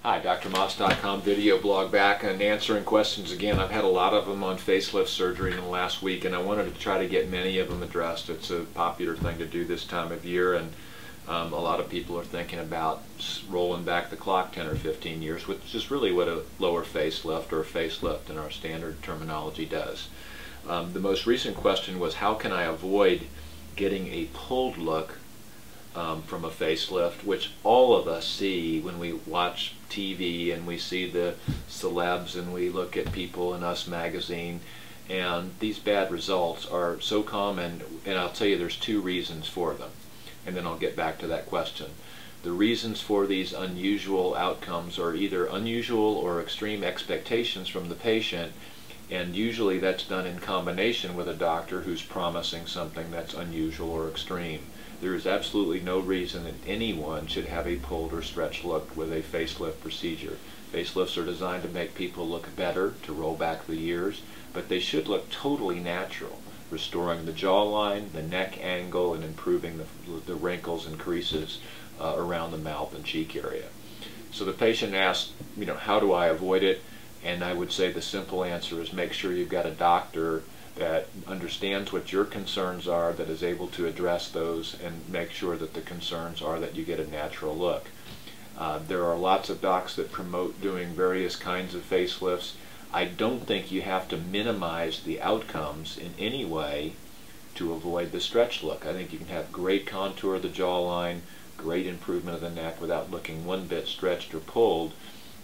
Hi, drmaas.com video blog back and answering questions again. I've had a lot of them on facelift surgery in the last week, and I wanted to try to get many of them addressed. It's a popular thing to do this time of year, and a lot of people are thinking about rolling back the clock 10 or 15 years, which is really what a lower facelift or a facelift in our standard terminology does. The most recent question was, how can I avoid getting a pulled look from a facelift, which all of us see when we watch TV and we see the celebs and we look at People in Us magazine, and these bad results are so common, and I'll tell you there's two reasons for them, and then I'll get back to that question. The reasons for these unusual outcomes are either unusual or extreme expectations from the patient, and usually that's done in combination with a doctor who's promising something that's unusual or extreme. There is absolutely no reason that anyone should have a pulled or stretched look with a facelift procedure. Facelifts are designed to make people look better, to roll back the ears, but they should look totally natural, restoring the jawline, the neck angle, and improving the wrinkles and creases around the mouth and cheek area. So the patient asked, how do I avoid it? And I would say the simple answer is make sure you've got a doctor that understands what your concerns are, that is able to address those, and make sure that the concerns are that you get a natural look. There are lots of docs that promote doing various kinds of facelifts. I don't think you have to minimize the outcomes in any way to avoid the stretch look. I think you can have great contour of the jawline, great improvement of the neck without looking one bit stretched or pulled,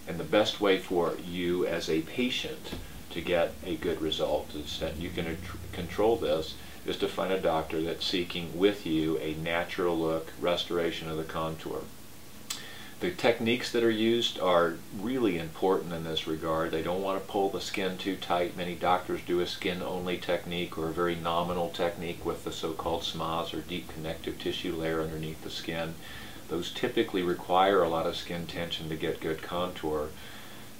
and the best way for you as a patient to get a good result, is that you can control this, is to find a doctor that's seeking with you a natural look, restoration of the contour. The techniques that are used are really important in this regard. They don't want to pull the skin too tight. Many doctors do a skin-only technique or a very nominal technique with the so-called SMAs, or deep connective tissue layer underneath the skin. Those typically require a lot of skin tension to get good contour.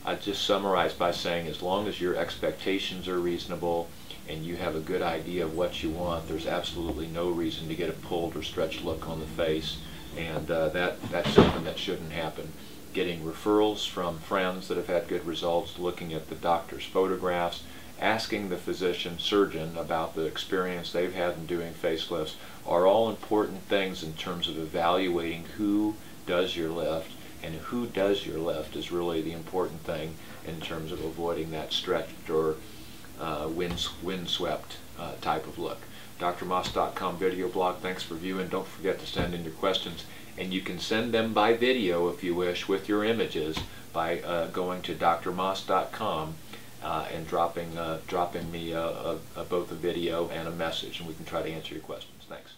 I'd just summarize by saying, as long as your expectations are reasonable and you have a good idea of what you want, there's absolutely no reason to get a pulled or stretched look on the face, and that's something that shouldn't happen. Getting referrals from friends that have had good results, looking at the doctor's photographs, asking the physician, surgeon about the experience they've had in doing facelifts are all important things in terms of evaluating who does your lift, and who does your lift is really the important thing in terms of avoiding that stretched or windswept type of look. drmaas.com video blog, thanks for viewing. Don't forget to send in your questions, and you can send them by video if you wish with your images by going to drmaas.com and dropping me both a video and a message, and we can try to answer your questions. Thanks.